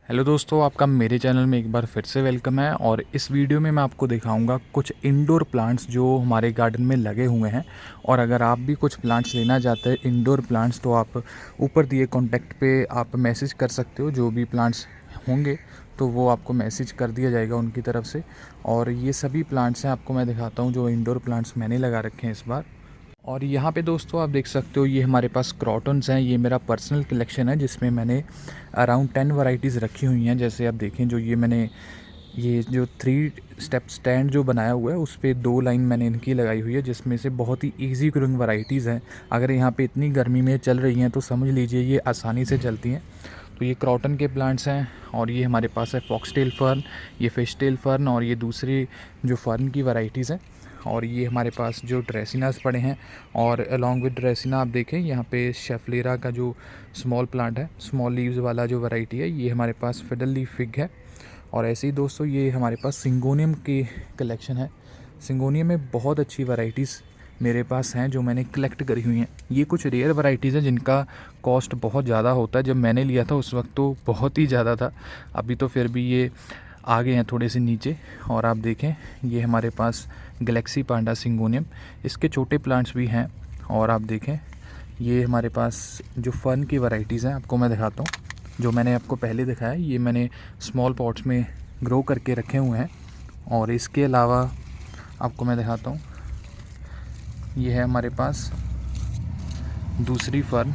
Hello दोस्तों, आपका मेरे चैनल में एक बार फिर से वेलकम है। और इस वीडियो में मैं आपको दिखाऊंगा कुछ इंडोर प्लांट्स जो हमारे गार्डन में लगे हुए हैं। और अगर आप भी कुछ प्लांट्स लेना चाहते हैं इंडोर प्लांट्स, तो आप ऊपर दिए कॉन्टैक्ट पे आप मैसेज कर सकते हो। जो भी प्लांट्स होंगे तो वो आपको मैसेज कर दिया जाएगा उनकी तरफ से। और ये सभी प्लांट्स हैं, आपको मैं दिखाता हूँ जो इंडोर प्लांट्स मैंने लगा रखे हैं इस बार। और यहाँ पे दोस्तों आप देख सकते हो, ये हमारे पास क्रॉटन्स हैं। ये मेरा पर्सनल कलेक्शन है जिसमें मैंने अराउंड 10 वैरायटीज़ रखी हुई हैं। जैसे आप देखें, जो ये जो 3 स्टेप स्टैंड जो बनाया हुआ है उस पे 2 लाइन मैंने इनकी लगाई हुई है, जिसमें से बहुत ही इजी ग्रोइंग वैरायटीज़ हैं। अगर यहाँ पे इतनी गर्मी में चल रही हैं तो समझ लीजिए ये आसानी से चलती हैं। तो ये क्रॉटन के प्लांट्स हैं। और ये हमारे पास है फॉक्सटेल फर्न, ये फिशटेल फर्न, और ये दूसरी जो फर्न की वैरायटीज़ हैं। और ये हमारे पास जो ड्रेसिनास पड़े हैं। और अलॉन्ग विद ड्रेसिना आप देखें यहाँ पे शेफलेरा का जो स्मॉल प्लांट है, स्मॉल लीव्स वाला जो वैरायटी है, ये हमारे पास फिडल लीफ फिग है। और ऐसे ही दोस्तों ये हमारे पास सिंगोनियम की कलेक्शन है। सिंगोनियम में बहुत अच्छी वैरायटीज़ मेरे पास हैं जो मैंने कलेक्ट करी हुई हैं। ये कुछ रेयर वैरायटीज़ हैं जिनका कॉस्ट बहुत ज़्यादा होता है। जब मैंने लिया था उस वक्त तो बहुत ही ज़्यादा था, अभी तो फिर भी ये आ गए हैं थोड़े से नीचे। और आप देखें, ये हमारे पास गैलेक्सी पांडा सिंगोनियम, इसके छोटे प्लांट्स भी हैं। और आप देखें, ये हमारे पास जो फर्न की वैरायटीज़ हैं आपको मैं दिखाता हूँ। जो मैंने आपको पहले दिखाया, ये मैंने स्मॉल पॉट्स में ग्रो करके रखे हुए हैं। और इसके अलावा आपको मैं दिखाता हूँ, ये है हमारे पास दूसरी फर्न।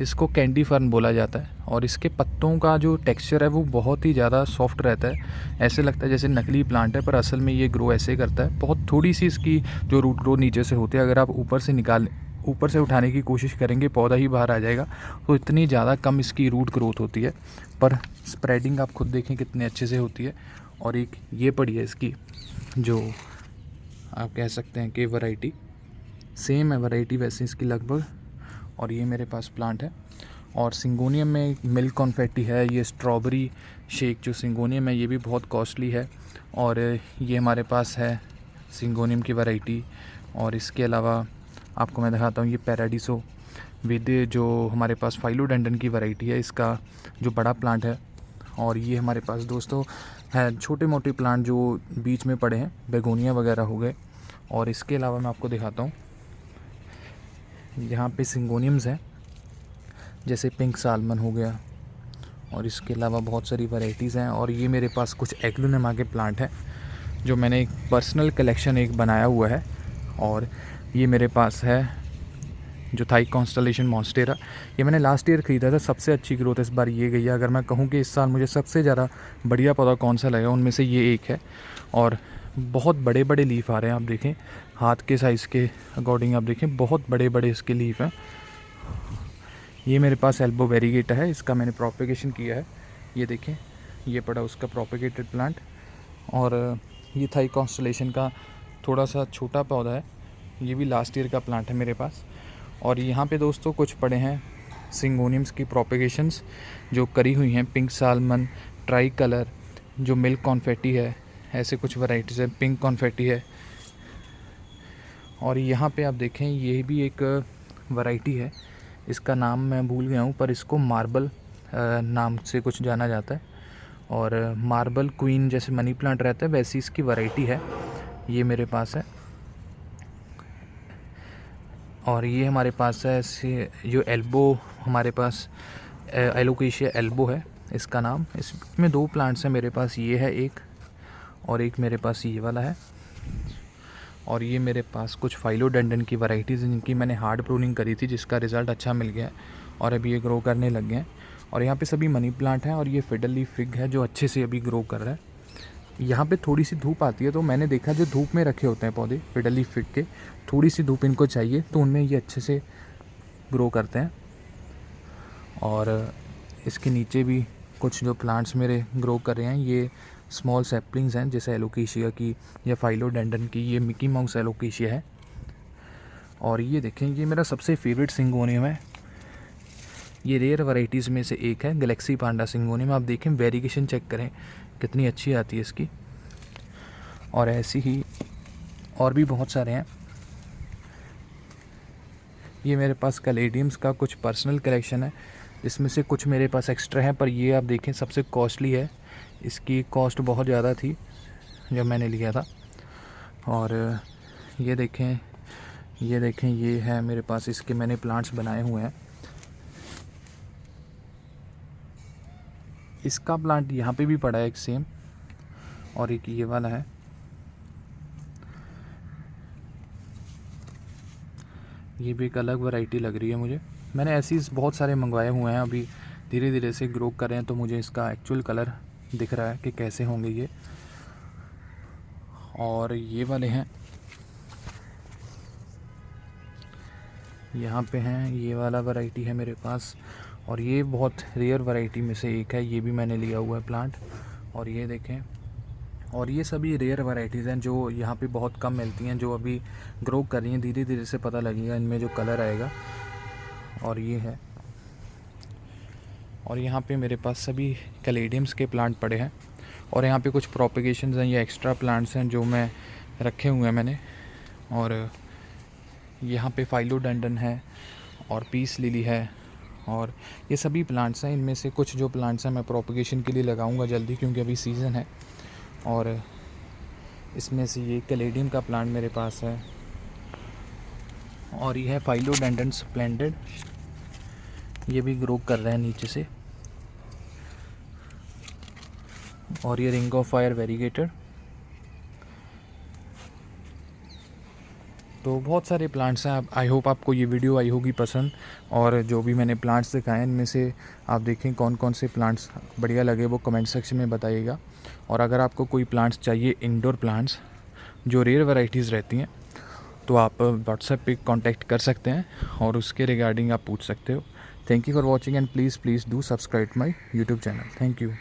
इसको कैंडी फर्न बोला जाता है। और इसके पत्तों का जो टेक्सचर है वो बहुत ही ज़्यादा सॉफ्ट रहता है। ऐसे लगता है जैसे नकली प्लांट है, पर असल में ये ग्रो ऐसे करता है। बहुत थोड़ी सी इसकी जो रूट ग्रो नीचे से होती है, अगर आप ऊपर से उठाने की कोशिश करेंगे पौधा ही बाहर आ जाएगा। तो इतनी ज़्यादा कम इसकी रूट ग्रोथ होती है, पर स्प्रेडिंग आप खुद देखें कितने अच्छे से होती है। और एक ये पड़ी है इसकी, जो आप कह सकते हैं कि वैरायटी सेम है, वैरायटी वैसे इसकी लगभग। और ये मेरे पास प्लांट है। और सिंगोनियम में मिल्क कॉन्फेटी है। ये स्ट्रॉबेरी शेक जो सिंगोनियम है ये भी बहुत कॉस्टली है। और ये हमारे पास है सिंगोनियम की वैरायटी। और इसके अलावा आपको मैं दिखाता हूँ, ये पैराडिसो विद जो हमारे पास फाइलोडेंड्रन की वैरायटी है, इसका जो बड़ा प्लांट है। और ये हमारे पास दोस्तों है छोटे मोटे प्लांट जो बीच में पड़े हैं, बेगोनिया वगैरह हो गए। और इसके अलावा मैं आपको दिखाता हूँ, यहाँ पे सिंगोनियम्स हैं, जैसे पिंक सालमन हो गया। और इसके अलावा बहुत सारी वैरायटीज़ हैं। और ये मेरे पास कुछ एग्लोनेमा के प्लांट हैं जो मैंने एक पर्सनल कलेक्शन एक बनाया हुआ है। और ये मेरे पास है जो थाई कॉन्स्टलेशन मॉन्स्टेरा, ये मैंने लास्ट ईयर ख़रीदा था। सबसे अच्छी ग्रोथ इस बार ये गई है। अगर मैं कहूँ कि इस साल मुझे सबसे ज़्यादा बढ़िया पौधा कौन सा लगा, उनमें से ये एक है। और बहुत बड़े बड़े लीफ आ रहे हैं, आप देखें हाथ के साइज़ के अकॉर्डिंग, आप देखें बहुत बड़े बड़े इसके लीफ हैं। ये मेरे पास एल्बो वेरीगेटा है, इसका मैंने प्रोपेगेशन किया है। ये देखें, ये पड़ा उसका प्रोपेगेटेड प्लांट। और ये थाई कॉन्स्टलेशन का थोड़ा सा छोटा पौधा है, ये भी लास्ट ईयर का प्लांट है मेरे पास। और यहाँ पे दोस्तों कुछ पड़े हैं सिंगोनियम्स की प्रोपेगेशंस जो करी हुई हैं। पिंक सालमन, ट्राई कलर, जो मिल्क कॉन्फेटी है, ऐसे कुछ वैरायटीज़ है, पिंक कॉन्फेटी है। और यहाँ पे आप देखें, ये भी एक वैरायटी है, इसका नाम मैं भूल गया हूँ, पर इसको मार्बल नाम से कुछ जाना जाता है। और मार्बल क्वीन जैसे मनी प्लांट रहता है वैसी इसकी वैरायटी है, ये मेरे पास है। और ये हमारे पास है जो एल्बो, हमारे पास एलोकेशिया एल्बो है इसका नाम। इसमें 2 प्लांट्स हैं मेरे पास, ये है एक, और एक मेरे पास ये वाला है। और ये मेरे पास कुछ फाइलोडेंड्रन की वैरायटीज़ जिनकी मैंने हार्ड प्रूनिंग करी थी, जिसका रिज़ल्ट अच्छा मिल गया है और अभी ये ग्रो करने लग गए हैं। और यहाँ पे सभी मनी प्लांट हैं। और ये फिडल लीफ फिग है जो अच्छे से अभी ग्रो कर रहा है। यहाँ पे थोड़ी सी धूप आती है, तो मैंने देखा जो धूप में रखे होते हैं पौधे फिडल लीफ फिग के, थोड़ी सी धूप इनको चाहिए तो उनमें ये अच्छे से ग्रो करते हैं। और इसके नीचे भी कुछ जो प्लांट्स मेरे ग्रो कर रहे हैं, ये स्मॉल सैपलिंग्स हैं, जैसे एलोकेशिया की या फाइलोडेंड्रन की। ये मिकी माउस एलोकेशिया है। और ये देखें, ये मेरा सबसे फेवरेट सिंगोनियम है। ये रेयर वैरायटीज़ में से एक है, गैलेक्सी पांडा सिंगोनियम। आप देखें वेरिएशन चेक करें कितनी अच्छी आती है इसकी। और ऐसी ही और भी बहुत सारे हैं। ये मेरे पास कैलेडियम्स का कुछ पर्सनल कलेक्शन है इसमें से कुछ मेरे पास एक्स्ट्रा है, पर ये आप देखें सबसे कॉस्टली है, इसकी कॉस्ट बहुत ज़्यादा थी जब मैंने लिया था। और ये देखें ये है मेरे पास, इसके मैंने प्लांट्स बनाए हुए हैं। इसका प्लांट यहाँ पे भी पड़ा है एक सेम, और एक ये वाला है। ये भी एक अलग वैरायटी लग रही है मुझे। मैंने ऐसी बहुत सारे मंगवाए हुए हैं, अभी धीरे धीरे से ग्रो कर रहे हैं, तो मुझे इसका एक्चुअल कलर दिख रहा है कि कैसे होंगे ये। और ये वाले हैं, यहाँ पे हैं, ये वाला वैरायटी है मेरे पास, और ये बहुत रेयर वैरायटी में से एक है, ये भी मैंने लिया हुआ है प्लांट। और ये देखें, और ये सभी रेयर वैरायटीज़ हैं जो यहाँ पे बहुत कम मिलती हैं, जो अभी ग्रो कर रही हैं। धीरे धीरे से पता लगेगा इनमें जो कलर आएगा। और ये है, और यहाँ पे मेरे पास सभी कैलेडियम्स के प्लांट पड़े हैं, और यहाँ पे कुछ प्रोपेगेशंस हैं या एक्स्ट्रा प्लांट्स हैं जो मैं रखे हुए हैं मैंने। और यहाँ पे फाइलोडेंड्रन है और पीस लिली है, और ये सभी प्लांट्स हैं। इनमें से कुछ जो प्लांट्स हैं मैं प्रोपेगेशन के लिए लगाऊंगा जल्दी, क्योंकि अभी सीज़न है। और इसमें से ये कैलेडियम का प्लांट मेरे पास है, और ये है फाइलोडेंड्रन स्प्लेंडेड, ये भी ग्रो कर रहा है नीचे से। और ये रिंग ऑफ फायर वेरीगेटर। तो बहुत सारे प्लांट्स हैं। आई होप आपको ये वीडियो आई होगी पसंद, और जो भी मैंने प्लांट्स दिखाए हैं इनमें से आप देखें कौन कौन से प्लांट्स बढ़िया लगे, वो कमेंट सेक्शन में बताइएगा। और अगर आपको कोई प्लांट्स चाहिए, इंडोर प्लांट्स जो रेयर वैरायटीज़ रहती हैं, तो आप व्हाट्सएप पे कांटेक्ट कर सकते हैं और उसके रिगार्डिंग आप पूछ सकते हो। Thank you for watching, and please do subscribe my YouTube channel. Thank you.